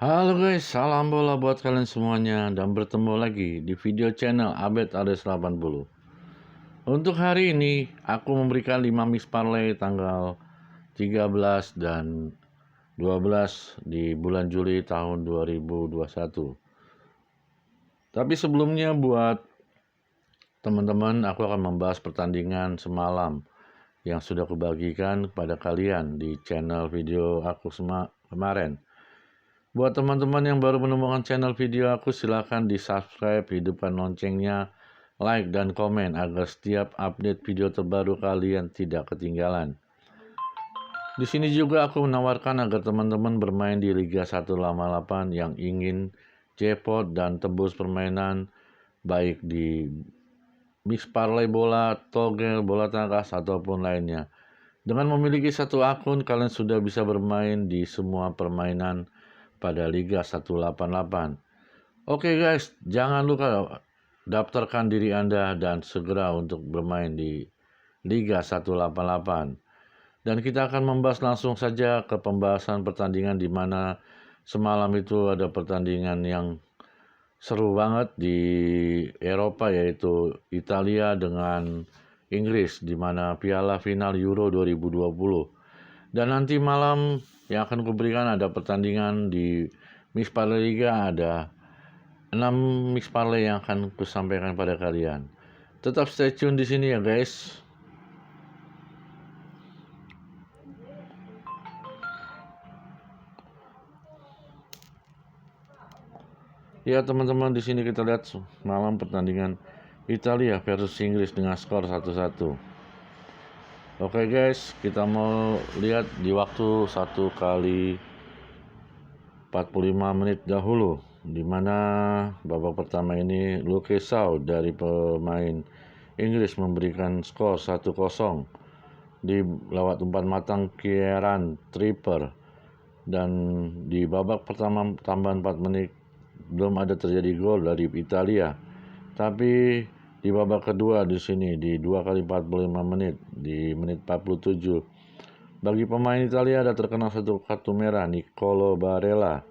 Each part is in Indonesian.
Halo guys, salam bola buat kalian semuanya dan bertemu lagi di video channel Abed Ades 80. Untuk hari ini aku memberikan 5 mix parlay tanggal 13 dan 12 di bulan Juli tahun 2021. Tapi sebelumnya buat teman-teman, aku akan membahas pertandingan semalam yang sudah kubagikan kepada kalian di channel video aku kemarin. Buat teman-teman yang baru menemukan channel video aku, silahkan di subscribe, hidupkan loncengnya, like dan komen agar setiap update video terbaru kalian tidak ketinggalan. Di sini juga aku menawarkan agar teman-teman bermain di Liga 188 yang ingin jackpot dan tebus permainan baik di mix parlay bola, togel, bola tangkas ataupun lainnya. Dengan memiliki satu akun, kalian sudah bisa bermain di semua permainan pada Liga 188. Oke guys, jangan lupa daftarkan diri Anda dan segera untuk bermain di Liga 188. Dan kita akan membahas langsung saja ke pembahasan pertandingan di mana semalam itu ada pertandingan yang seru banget di Eropa, yaitu Italia dengan Inggris, di mana piala final Euro 2020. Dan nanti malam yang akan kuberikan ada pertandingan di Mix Parlay Liga, ada 6 Mix Parlay yang akan kusampaikan pada kalian. Tetap stay tune di sini ya guys. Ya teman-teman, di sini kita lihat malam pertandingan Italia versus Inggris dengan skor 1-1. Oke guys, kita mau lihat di waktu 1 kali 45 menit dahulu, di mana babak pertama ini Luke Shaw dari pemain Inggris memberikan skor 1-0 di lewat umpan matang Kieran Trippier. Dan di babak pertama tambahan 4 menit belum ada terjadi gol dari Italia. Tapi di babak kedua di sini di 2 kali 45 menit di menit 47 bagi pemain Italia ada terkena satu kartu merah Nicolo Barella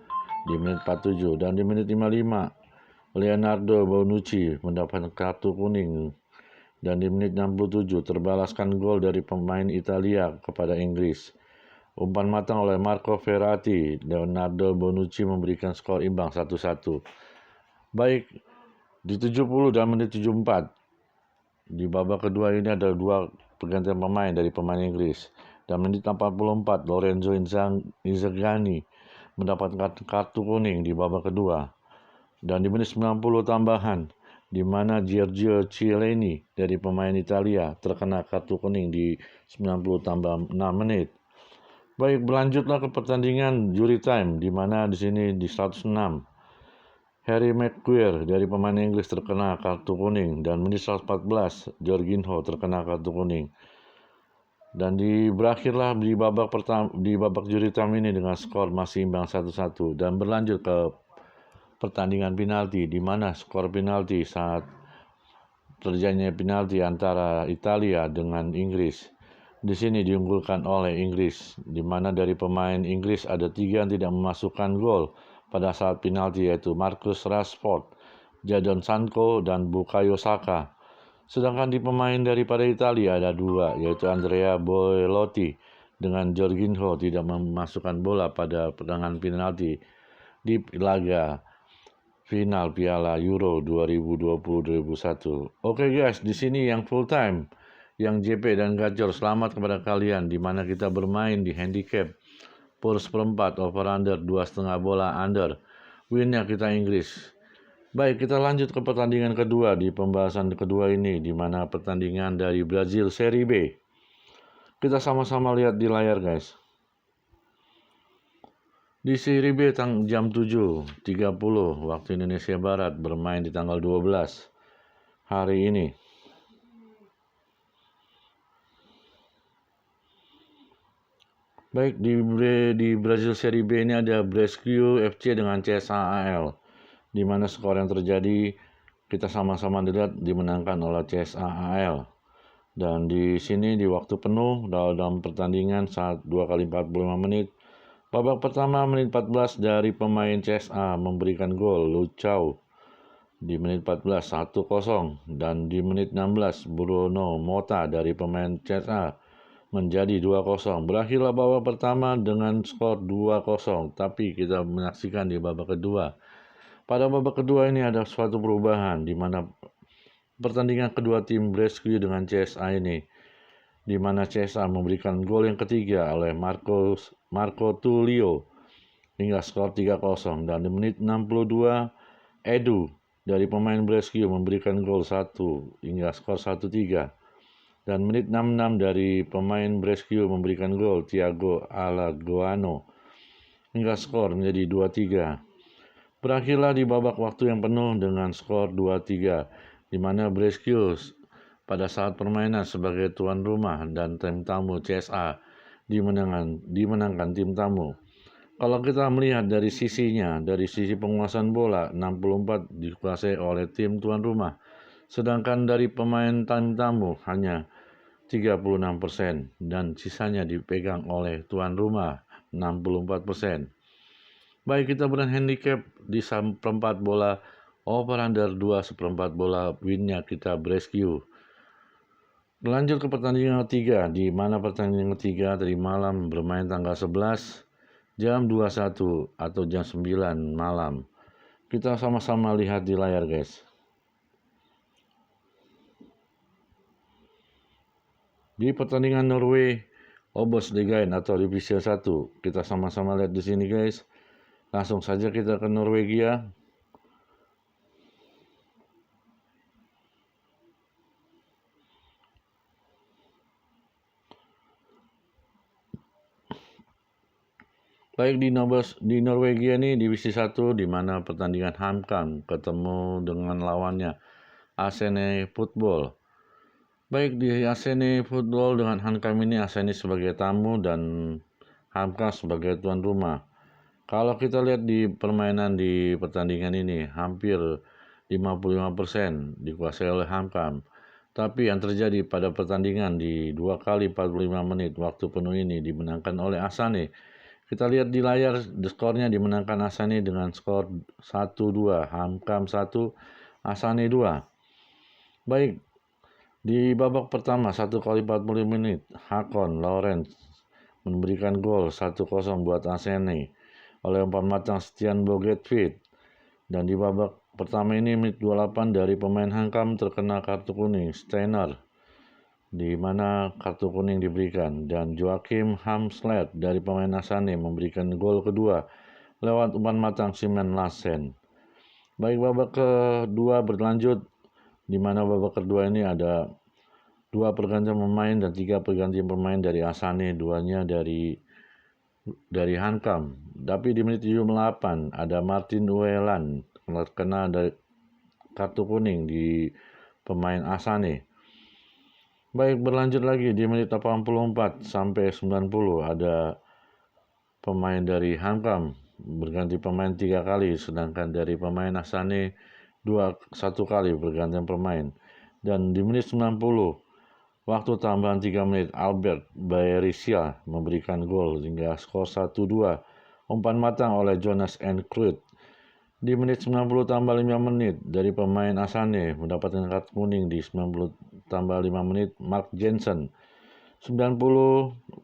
di menit 47, dan di menit 55 Leonardo Bonucci mendapat kartu kuning, dan di menit 67 terbalaskan gol dari pemain Italia kepada Inggris. Umpan matang oleh Marco Verratti, Leonardo Bonucci memberikan skor imbang 1-1. Baik, di 70 dan menit 74, di babak kedua ini ada 2 pergantian pemain dari pemain Inggris. Dan menit 84, Lorenzo Inzaghi mendapatkan kartu kuning di babak kedua. Dan di menit 90 tambahan, di mana Giorgio Chiellini dari pemain Italia terkena kartu kuning di 90 tambah 6 menit. Baik, berlanjutlah ke pertandingan jury time, di mana di sini di 106 Harry Maguire dari pemain Inggris terkena kartu kuning, dan menit 114 Jorginho terkena kartu kuning. Dan berakhirlah di babak jury time ini dengan skor masih imbang 1-1, dan berlanjut ke pertandingan penalti, di mana skor penalti saat terjadinya penalti antara Italia dengan Inggris. Di sini diunggulkan oleh Inggris, di mana dari pemain Inggris ada 3 yang tidak memasukkan gol pada saat penalti, yaitu Marcus Rashford, Jadon Sancho, dan Bukayo Saka. Sedangkan di pemain daripada Italia ada 2, yaitu Andrea Belotti dengan Jorginho tidak memasukkan bola pada tendangan penalti di laga final Piala Euro 2020-2021. Oke guys, di sini yang full time, yang JP dan Gacor, selamat kepada kalian, di mana kita bermain di handicap per seperempat over under 2,5 bola under. Winnya kita Inggris. Baik, kita lanjut ke pertandingan kedua di pembahasan kedua ini, di mana pertandingan dari Brazil Serie B. Kita sama-sama lihat di layar guys. Di Serie B jam 7.30 waktu Indonesia Barat, bermain di tanggal 12 hari ini. Baik, di Brazil Serie B ini ada Brescia FC dengan CSAAL, di mana skor yang terjadi kita sama-sama lihat dimenangkan oleh CSAAL. Dan di sini di waktu penuh dalam pertandingan saat 2 kali 45 menit Babak pertama menit 14 dari pemain CSA memberikan gol Lu Chao di menit 14 1-0 dan di menit 16 Bruno Mota dari pemain CSA menjadi 2-0. Berakhirlah babak pertama dengan skor 2-0, tapi kita menyaksikan di babak kedua. Pada babak kedua ini ada suatu perubahan di mana pertandingan kedua tim Brescia dengan CSA ini, di mana CSA memberikan gol yang ketiga oleh Marco Tullio hingga skor 3-0 dan di menit 62 Edu dari pemain Brescia memberikan gol 1 hingga skor 1-3 dan menit 66 dari pemain Brescia memberikan gol Thiago Alagoano hingga skor menjadi 2-3. Berakhirlah di babak waktu yang penuh dengan skor 2-3 di mana Brescia pada saat permainan sebagai tuan rumah dan tim tamu CSA dimenangkan tim tamu. Kalau kita melihat dari sisinya, dari sisi penguasaan bola, 64 dikuasai oleh tim tuan rumah. Sedangkan dari pemain tim tamu hanya 36% dan sisanya dipegang oleh tuan rumah 64%. Baik, kita berhandicap di seperempat bola over-under 2 seperempat bola winnya kita Brescia. Lanjut ke pertandingan ketiga, di mana pertandingan ketiga tadi malam bermain tanggal 11 jam 21 atau jam 9 malam. Kita sama-sama lihat di layar, guys. Di pertandingan Norway Obos-Ligaen atau Divisi 1, kita sama-sama lihat di sini, guys. Langsung saja kita ke Norwegia. Baik, di Norwegia ini Divisi 1 di mana pertandingan HamKam ketemu dengan lawannya Asene Football. Baik, di Asene Football dengan HamKam ini Asene sebagai tamu dan HamKam sebagai tuan rumah. Kalau kita lihat di permainan di pertandingan ini hampir 55% dikuasai oleh HamKam. Tapi yang terjadi pada pertandingan di 2 kali 45 menit waktu penuh ini dimenangkan oleh Asane. Kita lihat di layar, skornya dimenangkan Asane dengan skor 1-2, HamKam 1, Asane 2. Baik, di babak pertama 1 kali 40 menit, Hakon Lawrence memberikan gol 1-0 buat Asane oleh umpan matang Stian Bogetvedt. Dan di babak pertama ini menit 28 dari pemain HamKam terkena kartu kuning Steiner, di mana kartu kuning diberikan, dan Joachim Hamslet dari pemain Asane memberikan gol kedua lewat umpan matang Simen Larsen. Baik, babak kedua berlanjut, di mana babak kedua ini ada 2 pergantian pemain dan 3 pergantian pemain dari Asane, 2-nya dari HamKam. Tapi di menit 78 ada Martin Ueland kena dari kartu kuning di pemain Asane. Baik, berlanjut lagi di menit 84 sampai 90 ada pemain dari HamKam berganti pemain 3 kali, sedangkan dari pemain Asane 1 kali bergantian pemain. Dan di menit 90 waktu tambahan 3 menit, Albert Bayerisia memberikan gol hingga skor 1-2. Umpan matang oleh Jonas Enkrut. Di menit 90 tambah 5 menit dari pemain Asane mendapatkan kartu kuning di 90 tambah 5 menit Mark Jensen. 90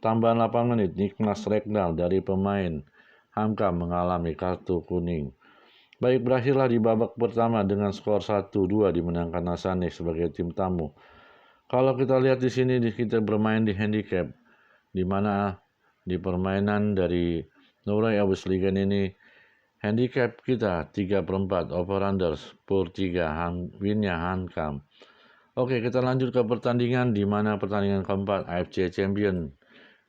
tambah 8 menit Niklas Rekdal dari pemain HamKam mengalami kartu kuning. Baik, berakhirlah di babak pertama dengan skor 1-2 dimenangkan Asane sebagai tim tamu. Kalau kita lihat di sini kita bermain di handicap, di mana di permainan dari Norway Obos-Ligaen ini handicap kita 3/4 over-under per 3 winnya HamKam. Oke, kita lanjut ke pertandingan di mana pertandingan keempat AFC Champion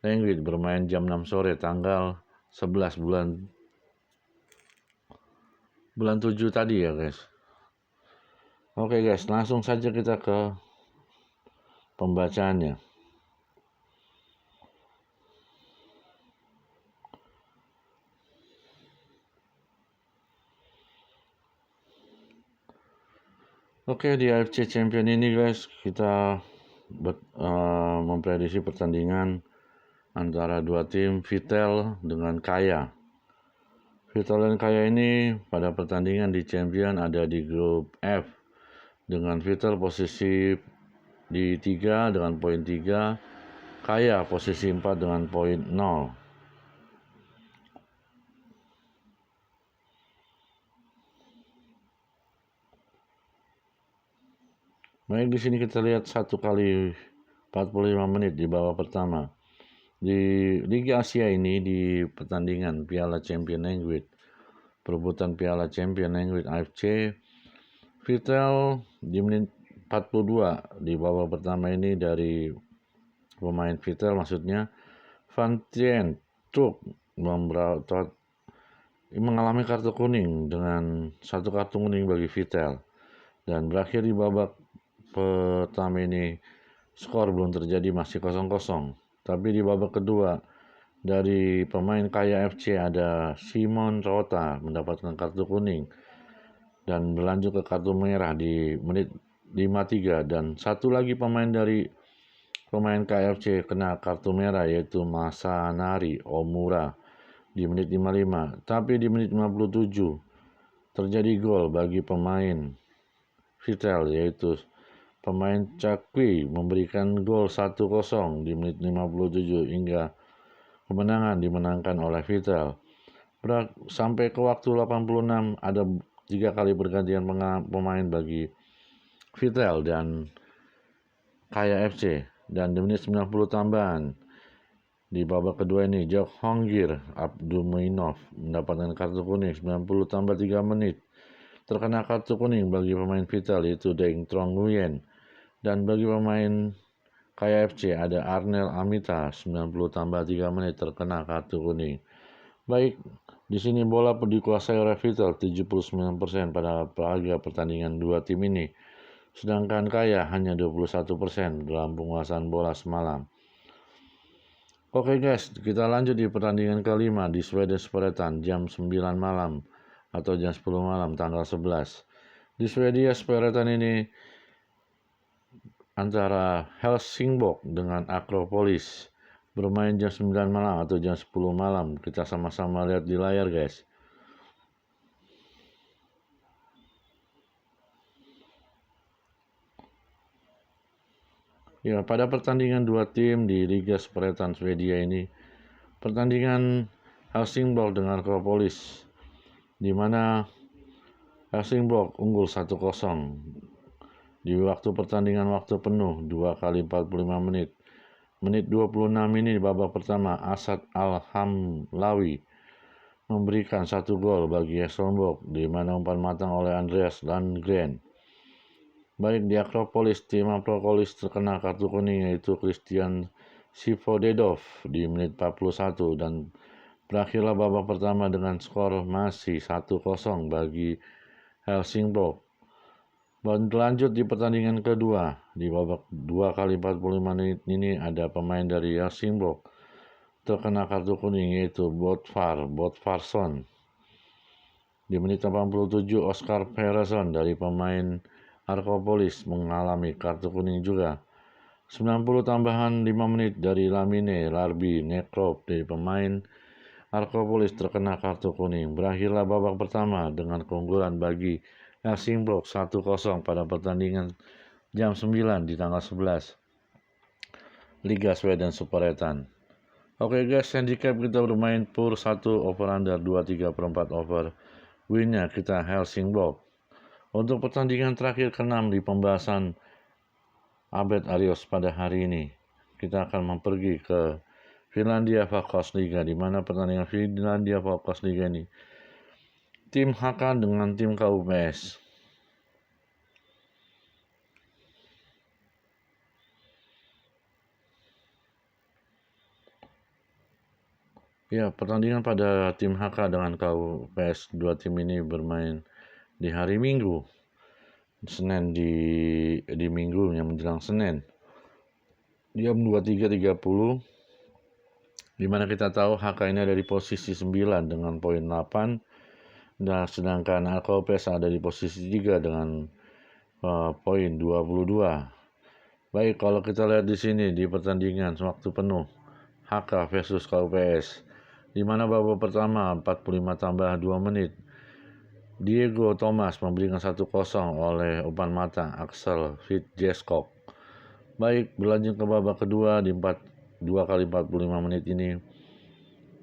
League bermain jam 6 sore tanggal 11 bulan 7 tadi ya, guys. Oke, guys, langsung saja kita ke pembacaannya. Oke, di AFC Champion ini, guys, kita memprediksi pertandingan antara dua tim Vitel dengan Kaya. Vitel dan Kaya ini pada pertandingan di Champion ada di grup F dengan Vitel posisi di 3 dengan poin 3, Kaya posisi 4 dengan poin 0. Baik, di sini kita lihat 1 kali 45 menit di babak pertama. Di Liga Asia ini di pertandingan Piala Champion League, perebutan Piala Champion League AFC, Vitel di menit 42 di babak pertama ini dari pemain Vitel maksudnya Van Tien Truk mengalami kartu kuning dengan 1 kartu kuning bagi Vitel dan berakhir di babak pertama ini skor belum terjadi, masih 0-0. Tapi di babak kedua dari pemain Kaya FC ada Simon Rota mendapatkan kartu kuning dan berlanjut ke kartu merah di menit 53 dan satu lagi pemain dari pemain KFC kena kartu merah yaitu Masanari Omura di menit 55. Tapi di menit 57 terjadi gol bagi pemain Vitel yaitu pemain Cakwi memberikan gol 1-0 di menit 57 hingga kemenangan dimenangkan oleh Vitel. Sampai ke waktu 86 ada 3 kali pergantian pemain bagi Vitel dan Kaya FC dan di menit 90 tambahan di babak kedua ini Jok Honggir Abduminov mendapatkan kartu kuning 90 tambah 3 menit. Terkena kartu kuning bagi pemain Vital yaitu Deng Trong Nguyen. Dan bagi pemain Kaya FC ada Arnel Amita 90 tambah 3 menit terkena kartu kuning. Baik, di sini bola dikuasai oleh Vital 79% pada laga pertandingan dua tim ini. Sedangkan Kaya hanya 21% dalam penguasaan bola semalam. Oke guys, kita lanjut di pertandingan kelima di Sweden Speretan jam 9 malam atau jam 10 malam tanggal 11. Di Swedia Speretan ini antara Helsingborg dengan Akropolis bermain jam 9 malam atau jam 10 malam. Kita sama-sama lihat di layar guys. Ya, pada pertandingan dua tim di Liga Speretan Swedia ini, pertandingan Helsingborg dengan Akropolis, di mana Helsingborg unggul 1-0 di waktu pertandingan waktu penuh 2 kali 45 menit. Menit 26 ini di babak pertama Asad Alhamlawi memberikan 1 gol bagi Helsingborg di mana umpan matang oleh Andreas Landgren. Baik di Akropolis, tim Akropolis terkena kartu kuning yaitu Christian Sivodedov di menit 41 dan berakhirlah babak pertama dengan skor masih 1-0 bagi Helsingborg. Berlanjut di pertandingan kedua, di babak 2 kali 45 menit ini ada pemain dari Helsingborg terkena kartu kuning yaitu Bodvarsson. Di menit 87 Oscar Persson dari pemain Akropolis mengalami kartu kuning juga. 90 tambahan 5 menit dari Lamine Larbi Nekrop dari pemain Akropolis terkena kartu kuning. Berakhirlah babak pertama dengan keunggulan bagi Helsingborg 1-0 pada pertandingan jam 9 di tanggal 11 Liga Sweden Superettan. Oke guys, handicap kita bermain pur 1 over under 2/3/4 over. Winnya kita Helsingborg. Untuk pertandingan terakhir ke-6 di pembahasan Abed Arios pada hari ini, kita akan pergi ke Finlandia Fotbollsliga, di mana pertandingan Finlandia Fotbollsliga ini tim HK dengan tim KUPS. Ya, pertandingan pada tim HK dengan KUPS, dua tim ini bermain di hari Minggu. Senin di minggunya menjelang Senin. Jam 23.30. Di mana kita tahu HK ini ada di posisi 9 dengan poin 8. Dan sedangkan KUPS ada di posisi 3 dengan poin 22. Baik, kalau kita lihat di sini di pertandingan waktu penuh, HK versus KUPS, di mana babak pertama 45 tambah 2 menit Diego Thomas memberikan 1-0 oleh umpan matang Axel Witsjeskog. Baik, berlanjut ke babak kedua di 2 kali 45 menit ini.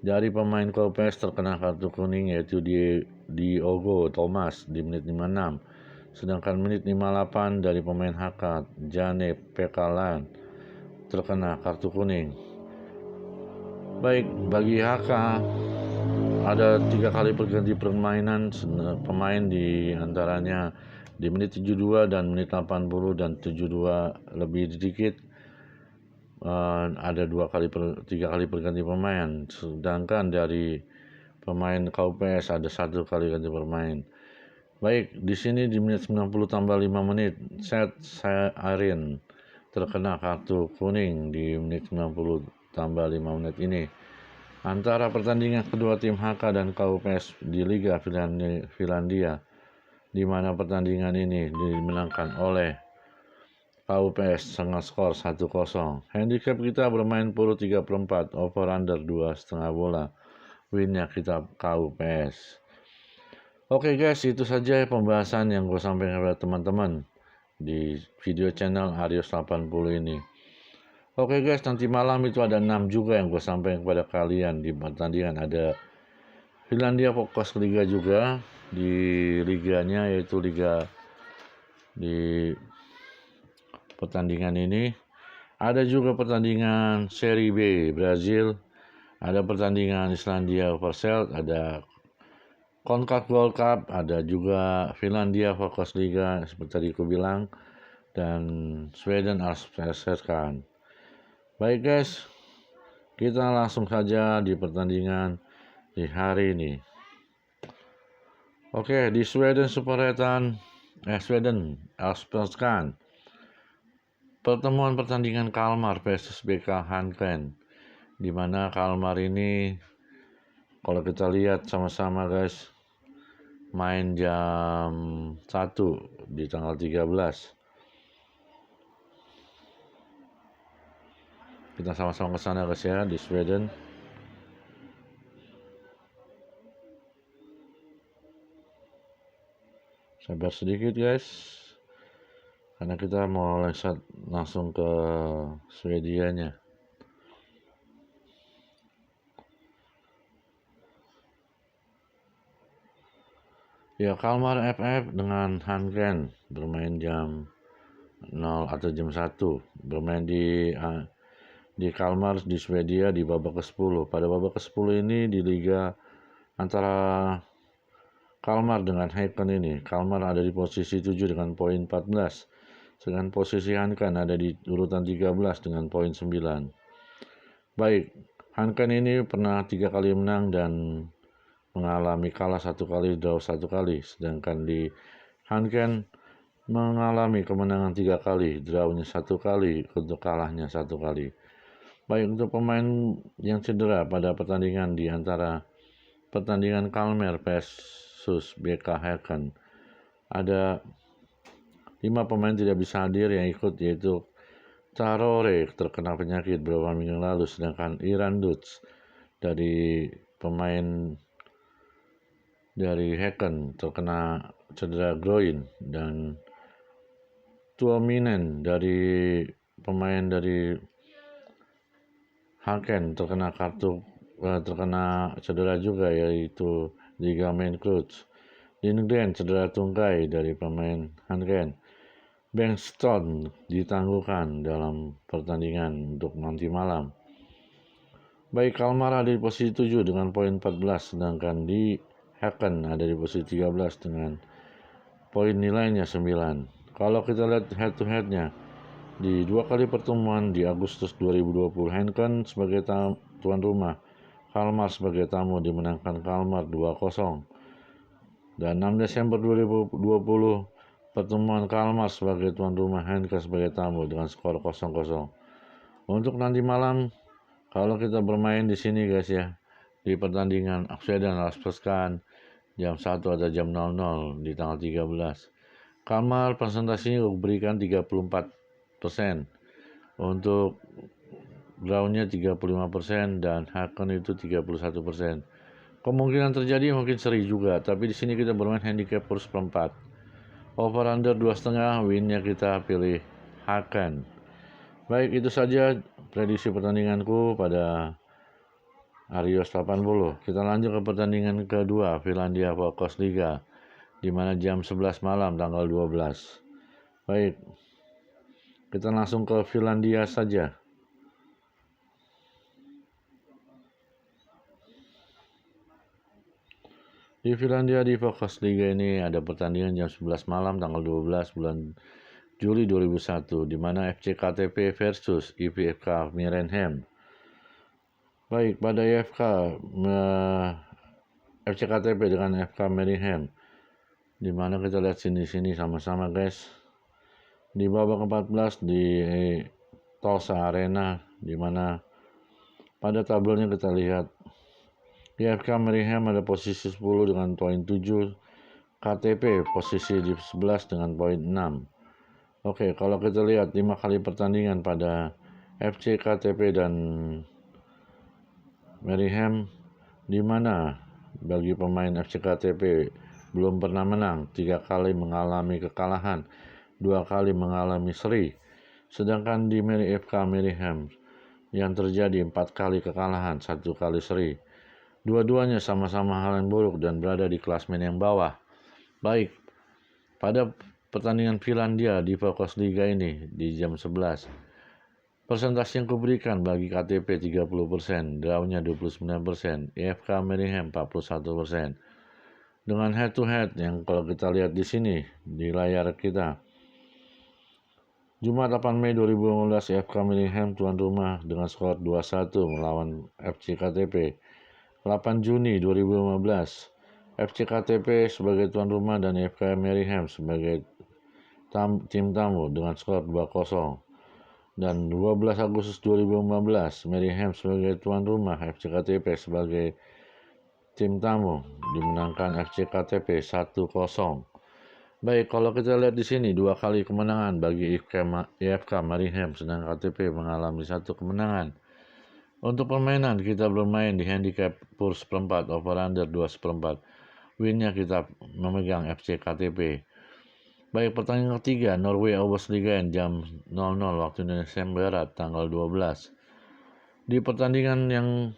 Dari pemain KUPS terkena kartu kuning yaitu Diogo Thomas di menit 56. Sedangkan menit 58 dari pemain HK Jane Pekalan terkena kartu kuning. Baik, bagi HK ada 3 kali perganti permainan pemain di antaranya di menit 72 dan menit 80 dan 72 lebih sedikit ada 3 kali perganti pemain, sedangkan dari pemain KUPS ada 1 kali ganti pemain. Baik, di sini di menit 90 tambah 5 menit Seth Arin terkena kartu kuning di menit 90 tambah 5 menit ini. Antara pertandingan kedua tim HK dan KUPS di Liga Finlandia, di mana pertandingan ini dimenangkan oleh KUPS dengan skor 1-0. Handicap kita bermain puru 3/4, over under 2,5 bola. Winnya kita KUPS. Oke guys, itu saja pembahasan yang gue sampaikan kepada teman-teman di video channel Arius 80 ini. Oke guys, nanti malam itu ada 6 juga yang gue sampaikan kepada kalian di pertandingan. Ada Finlandia Fokus Liga juga di liganya, yaitu liga di pertandingan ini. Ada juga pertandingan Serie B Brazil, ada pertandingan Islandia Overseld, ada CONCACAF Gold Cup, ada juga Finlandia Fokus Liga seperti tadi aku bilang, dan Sweden Allsvenskan. Baik guys, kita langsung saja di pertandingan di hari ini. Oke, di Sweden Allsvenskan, pertemuan pertandingan Kalmar versus BK Häcken, di mana Kalmar ini kalau kita lihat sama-sama guys main jam 1 di tanggal 13. Kita sama-sama ke sana guys ya, di Sweden. Sabar sedikit guys, karena kita mau langsung ke Swedianya. Ya, Kalmar FF dengan Häcken bermain jam 0 atau jam 1. Bermain di Kalmar di Swedia di babak ke-10. Pada babak ke-10 ini di liga antara Kalmar dengan Häcken ini, Kalmar ada di posisi 7 dengan poin 14. Sedangkan posisi Häcken ada di urutan 13 dengan poin 9. Baik, Häcken ini pernah 3 kali menang dan mengalami kalah 1 kali, draw 1 kali. Sedangkan di Häcken mengalami kemenangan 3 kali, drawnya 1 kali, untuk kalahnya 1 kali. Baik, untuk pemain yang cedera pada pertandingan di antara pertandingan Kalmar versus BK Häcken, ada 5 pemain tidak bisa hadir yang ikut, yaitu Traore terkena penyakit beberapa minggu lalu, sedangkan Iran Dutz dari pemain dari Häcken terkena cedera groin, dan Tuominen dari pemain dari Häcken terkena cedera juga, yaitu ligamen cruciate. Lindgren cedera tungkai dari pemain Häcken. Bengtsson ditangguhkan dalam pertandingan untuk nanti malam. Baik, Kalmar ada di posisi 7 dengan poin 14, sedangkan di Häcken ada di posisi 13 dengan poin nilainya 9. Kalau kita lihat head to headnya, di 2 kali pertemuan di Agustus 2020, Häcken sebagai tuan rumah, Kalmar sebagai tamu, dimenangkan Kalmar 2-0. Dan 6 Desember 2020, pertemuan Kalmar sebagai tuan rumah, Häcken sebagai tamu dengan skor 0-0. Untuk nanti malam, kalau kita bermain di sini guys ya, di pertandingan Sweden Allsvenskan jam 1 atau jam 00 di tanggal 13. Kalmar presentasinya berikan 34%. Untuk draw-nya 35% dan Hakon itu 31%. Kemungkinan terjadi mungkin seri juga, tapi di sini kita bermain handicap per seperempat. Over under 2,5, win-nya kita pilih Hakon. Baik, itu saja prediksi pertandinganku pada Arios 80. Kita lanjut ke pertandingan kedua, Finlandia Focus Liga, di mana jam 11 malam tanggal 12. Baik, kita langsung ke Finlandia saja. Di Finlandia di Focus Liga ini ada pertandingan jam 11 malam tanggal 12 bulan Juli 2001, di mana FC KTP versus IFK Mirenham. Baik, pada FC KTP dengan IFK Mirenham, di mana kita lihat sini sama-sama guys. Di babak 14 di Tulsa Arena, di mana pada tabelnya kita lihat IFK Mirenham ada posisi 10 dengan poin 7, KTP posisi di 11 dengan poin 6. Oke, kalau kita lihat 5 kali pertandingan pada FC KTP dan Mirenham, di mana bagi pemain FC KTP belum pernah menang, 3 kali mengalami kekalahan, 2 kali mengalami seri. Sedangkan di IFK Mirenham yang terjadi 4 kali kekalahan, 1 kali seri. Dua-duanya sama-sama hal yang buruk dan berada di klasmen yang bawah. Baik, pada pertandingan Finlandia di Focus Liga ini di jam 11, persentase yang kuberikan bagi KTP 30%, draw-nya 29%, IFK Mirenham 41%. Dengan head to head yang kalau kita lihat di sini di layar kita, Jumat 8 Mei 2015 IFK Mirenham tuan rumah dengan skor 2-1 melawan FC KTP. 8 Juni 2015, FC KTP sebagai tuan rumah dan IFK Mirenham sebagai tim tamu dengan skor 2-0. Dan 12 Agustus 2015, Mirenham sebagai tuan rumah, FC KTP sebagai tim tamu dimenangkan FC KTP 1-0. Baik, kalau kita lihat di sini 2 kali kemenangan bagi IFK Mirenham, sedangkan KTP mengalami 1 kemenangan. Untuk permainan kita bermain di handicap per seperempat, over under 2/4. Win-nya kita memegang FC KTP. Baik, pertandingan ketiga Norway Obos Liga jam 00 waktu Indonesia Barat tanggal 12. Di pertandingan yang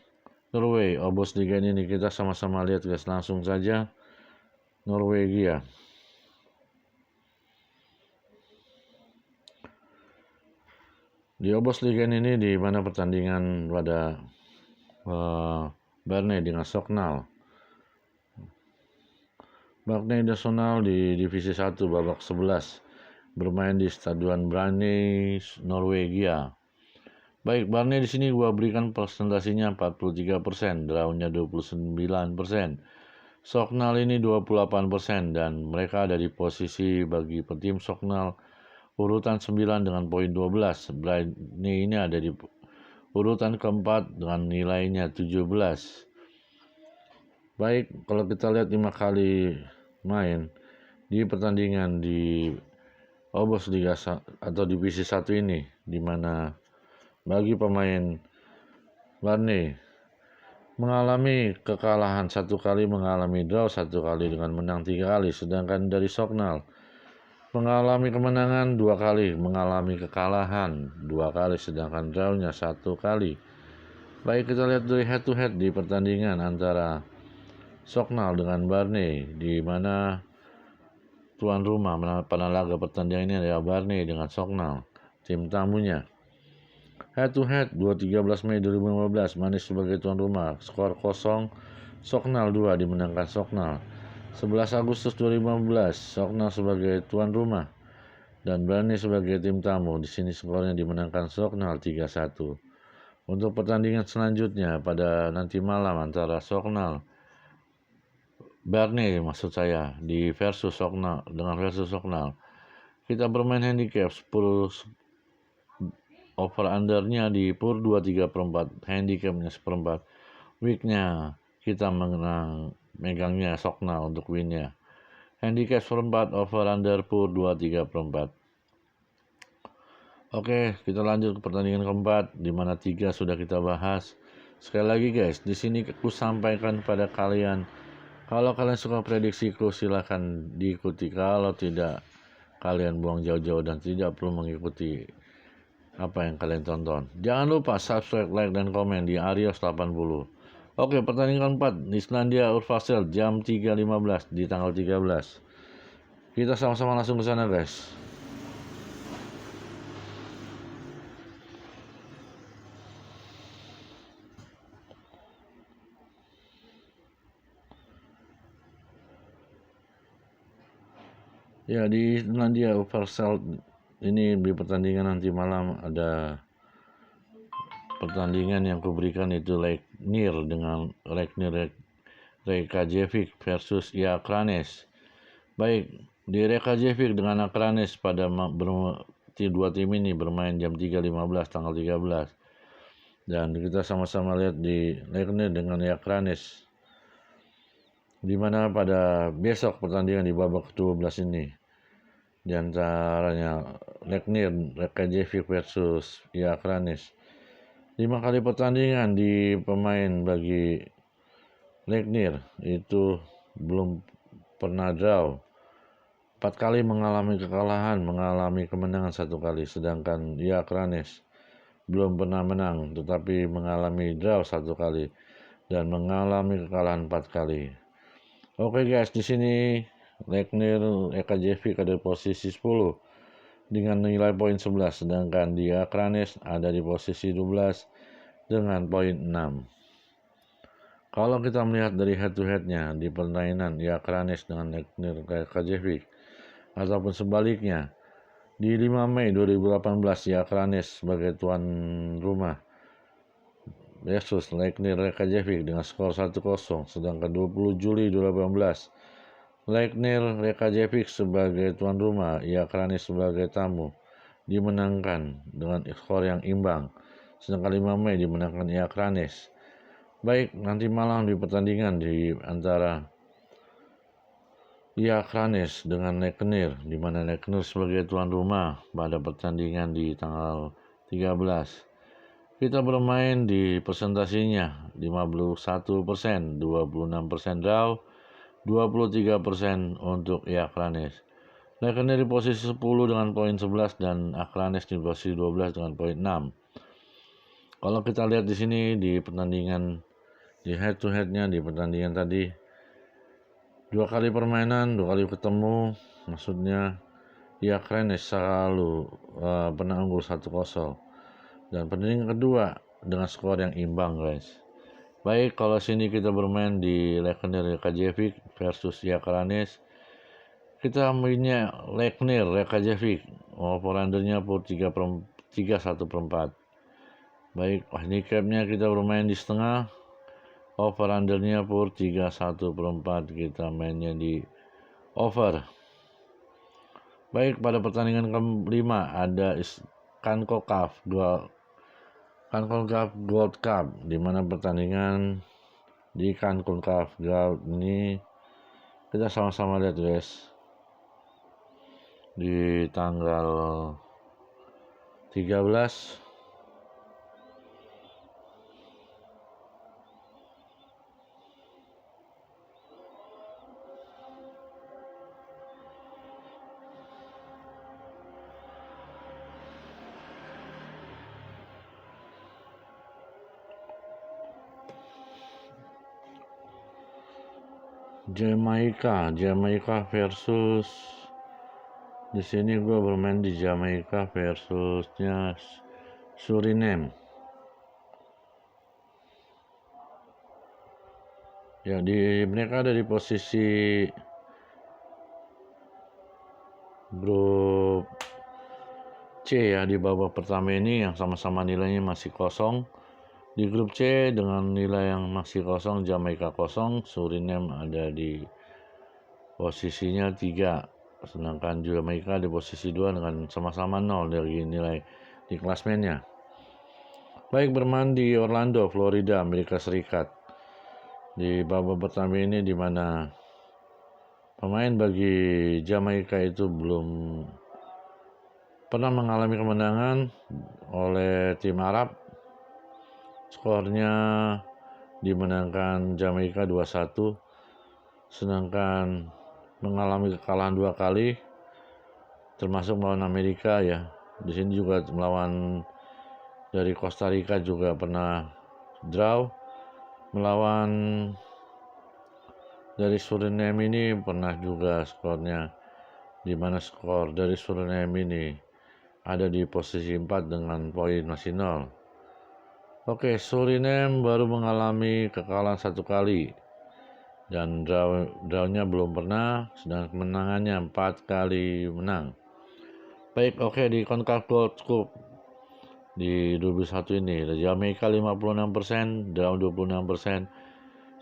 Norway Obos Liga ini kita sama-sama lihat guys, langsung saja Norwegia. Di Obos Liga ini di mana pertandingan pada Barney dengan Soknal. Barney Nasional di Divisi 1 babak 11 bermain di Stadion Barney, Norwegia. Baik, Barney di sini gua berikan presentasinya 43%, draw-nya 29%. Soknal ini 28% dan mereka ada di posisi bagi tim Soknal urutan 9 dengan poin 12. Barney ini ada di urutan keempat dengan nilainya 17. Baik, kalau kita lihat 5 kali main di pertandingan di Obos Liga atau Divisi 1 ini, di mana bagi pemain Barney mengalami kekalahan 1 kali, mengalami draw 1 kali dengan menang 3 kali, sedangkan dari Soknal mengalami kemenangan 2 kali, mengalami kekalahan 2 kali, sedangkan draw-nya 1 kali. Baik, kita lihat dari head to head di pertandingan antara Soknal dengan Barney, di mana tuan rumah pada laga pertandingan ini adalah Barney dengan Soknal, tim tamunya. Head to head 13 Mei 2015, Barney sebagai tuan rumah, skor 0, Soknal 2 dimenangkan Soknal. 11 Agustus 2015, Soknal sebagai tuan rumah dan Barney sebagai tim tamu. Di sini skornya dimenangkan Soknal 3-1. Untuk pertandingan selanjutnya pada nanti malam antara Soknal Barney maksud saya di versus Soknal dengan versus Soknal, kita bermain handicap 10 over undernya di per 2/3/4, handicapnya 1/4. Weeknya kita megangnya Soknal untuk winnya. Handicap 1/4 over under per 2/3/4. Oke, kita lanjut ke pertandingan keempat, di mana 3 sudah kita bahas. Sekali lagi guys, di sini aku sampaikan pada kalian, kalau kalian suka prediksiku silahkan diikuti. Kalau tidak, kalian buang jauh-jauh dan tidak perlu mengikuti apa yang kalian tonton. Jangan lupa subscribe, like, dan komen di Arios 80. Oke, pertandingan keempat, Islandia Urvasel jam 3.15 di tanggal 13. Kita sama-sama langsung ke sana guys. Ya, di Islandia Urvasel ini di pertandingan nanti malam ada pertandingan yang kuberikan itu Ragnir Reykjavik versus Akranes. Baik, di Reykjavik dengan Akranes pada dua tim ini bermain jam 3.15 tanggal 13. Dan kita sama-sama lihat di Ragnir dengan Akranes, di mana pada besok pertandingan di babak ke-12 ini di antaranya Reykjavik versus Akranes. 5 kali pertandingan di pemain bagi Ragnir itu belum pernah draw. 4 kali mengalami kekalahan, mengalami kemenangan 1 kali, sedangkan Akranes belum pernah menang tetapi mengalami draw 1 kali dan mengalami kekalahan 4 kali. Oke guys, di sini Ragnir Reykjavik ada di posisi 10 dengan nilai poin 11, sedangkan Akranes ada di posisi 12 dengan poin 6. Kalau kita melihat dari head to headnya di permainan Akranes dengan Ragnir Reykjavik ataupun sebaliknya, di 5 Mei 2018 Akranes sebagai tuan rumah versus Ragnir Reykjavik dengan skor 1-0, sedangkan 20 Juli 2018 Ragnir Reykjavik sebagai tuan rumah, Akranes sebagai tamu dimenangkan dengan skor yang imbang, sedangkan 5 Mei dimenangkan Akranes. Baik, nanti malam di pertandingan di antara Akranes dengan Ragnir, di mana Ragnir sebagai tuan rumah pada pertandingan di tanggal 13. Kita bermain di presentasinya 51%, 26% draw, 23% untuk Akranes. Ragnir di posisi 10 dengan poin 11 dan Akranes di posisi 12 dengan poin 6. Kalau kita lihat di sini di pertandingan di head to headnya di pertandingan tadi, 2 kali permainan, 2 kali ketemu, maksudnya Akranes selalu pernah unggul 1-0. Dan pertandingan kedua dengan skor yang imbang guys. Baik, kalau sini kita bermain di Ragnir Reykjavik versus Akranes. Kita mainnya Ragnir Reykjavik, over-undernya pur 3/1/4. Baik, handicapnya kita bermain di setengah, over-undernya pur 3/1/4. Kita mainnya di over. Baik, pada pertandingan kelima ada CONCACAF Gold Cup, di mana pertandingan di CONCACAF Gold ini kita sama-sama lihat guys, di tanggal 13 Jamaika versus, di sini gue bermain di Jamaika versusnya Suriname. Ya, mereka ada di posisi grup C ya, di babak pertama ini yang sama-sama nilainya masih kosong. Di grup C dengan nilai yang masih kosong, Jamaika kosong, Suriname ada di posisinya 3, sedangkan Jamaika di posisi 2 dengan sama-sama 0 dari nilai di klasmennya. Baik, bermain di Orlando, Florida, Amerika Serikat. Di babak pertama ini di mana pemain bagi Jamaika itu belum pernah mengalami kemenangan oleh tim Arab. Skornya dimenangkan Jamaika 2-1, sedangkan mengalami kekalahan 2 kali, termasuk melawan Amerika ya. Di sini juga melawan dari Costa Rica juga pernah draw, melawan dari Suriname ini pernah juga skornya, di mana skor dari Suriname ini ada di posisi 4 dengan poin masih 0. Oke, Suriname baru mengalami kekalahan 1 kali dan drawnya belum pernah, sedangkan kemenangannya 4 kali menang. Baik, oke, di CONCACAF Gold Cup di 2021 ini, Jamaika 56%, draw 26%,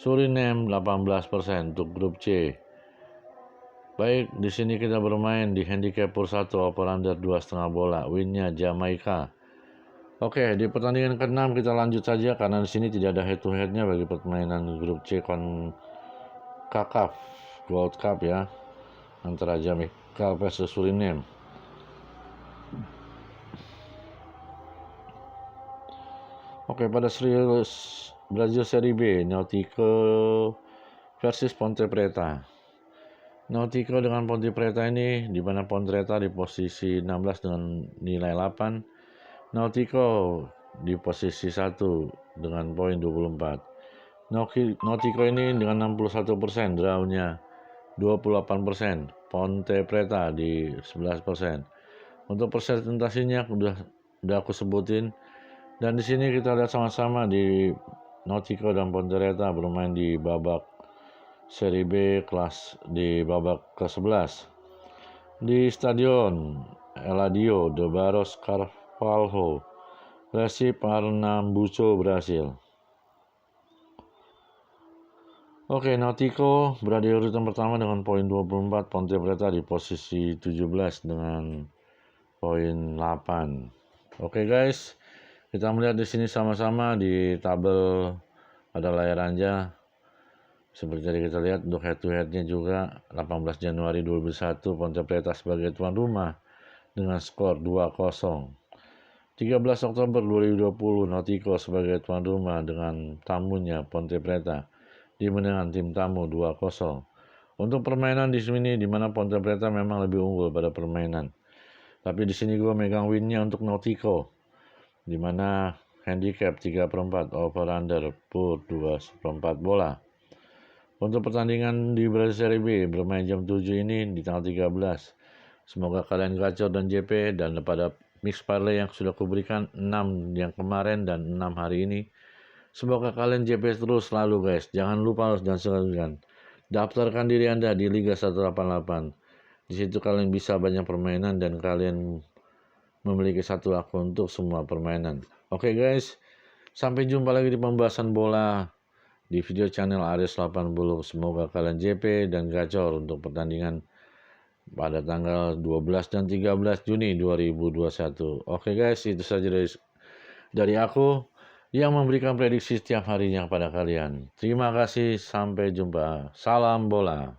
Suriname 18% untuk grup C. Baik, di sini kita bermain di handicap per 1 over under 2,5 bola, winnya Jamaika. Oke, di pertandingan ke-6 kita lanjut saja karena di sini tidak ada head to head-nya bagi permainan grup C CONCACAF Gold Cup ya, antara Jamaika versus Suriname. Oke, pada series Brazil Serie B, Náutico versus Ponte Preta. Náutico dengan Ponte Preta ini, di mana Ponte Preta di posisi 16 dengan nilai 8. Náutico di posisi 1 dengan poin 24. Náutico ini dengan 61%, drawnya 28%, Ponte Preta di 11%. Untuk persentasinya udah aku sebutin. Dan di sini kita lihat sama-sama di Náutico dan Ponte Preta bermain di babak Serie B kelas di babak ke-11 di Stadion Eladio de Barros Carvalho, Recife, Pernambuco, Brasil. Oke, Náutico berada di urutan pertama dengan poin 24, Ponte Preta di posisi 17 dengan poin 8. Oke guys, kita melihat di sini sama-sama di tabel pada layar Anda. Seperti tadi kita lihat untuk head to head-nya juga 18 Januari 2021 Ponte Preta sebagai tuan rumah dengan skor 2-0. 13 Oktober 2020 Náutico sebagai tuan rumah dengan tamunya Ponte Preta dimenangkan tim tamu 2-0. Untuk permainan di sini di mana Ponte Preta memang lebih unggul pada permainan. Tapi di sini gue megang win-nya untuk Náutico, di mana handicap 3/4 over under per 2/4 bola. Untuk pertandingan di Brazil Serie B bermain jam 7 ini di tanggal 13. Semoga kalian gacor dan JP, dan pada mix parlay yang sudah kuberikan 6 yang kemarin dan 6 hari ini. Semoga kalian JP terus selalu guys. Jangan lupa dan sekalian daftarkan diri Anda di Liga 188. Di situ kalian bisa banyak permainan dan kalian memiliki satu akun untuk semua permainan. Oke guys, sampai jumpa lagi di pembahasan bola di video channel Aris 80. Semoga kalian JP dan gacor untuk pertandingan pada tanggal 12 dan 13 Juni 2021. Oke guys, itu saja dari aku yang memberikan prediksi setiap harinya kepada kalian. Terima kasih, sampai jumpa. Salam bola.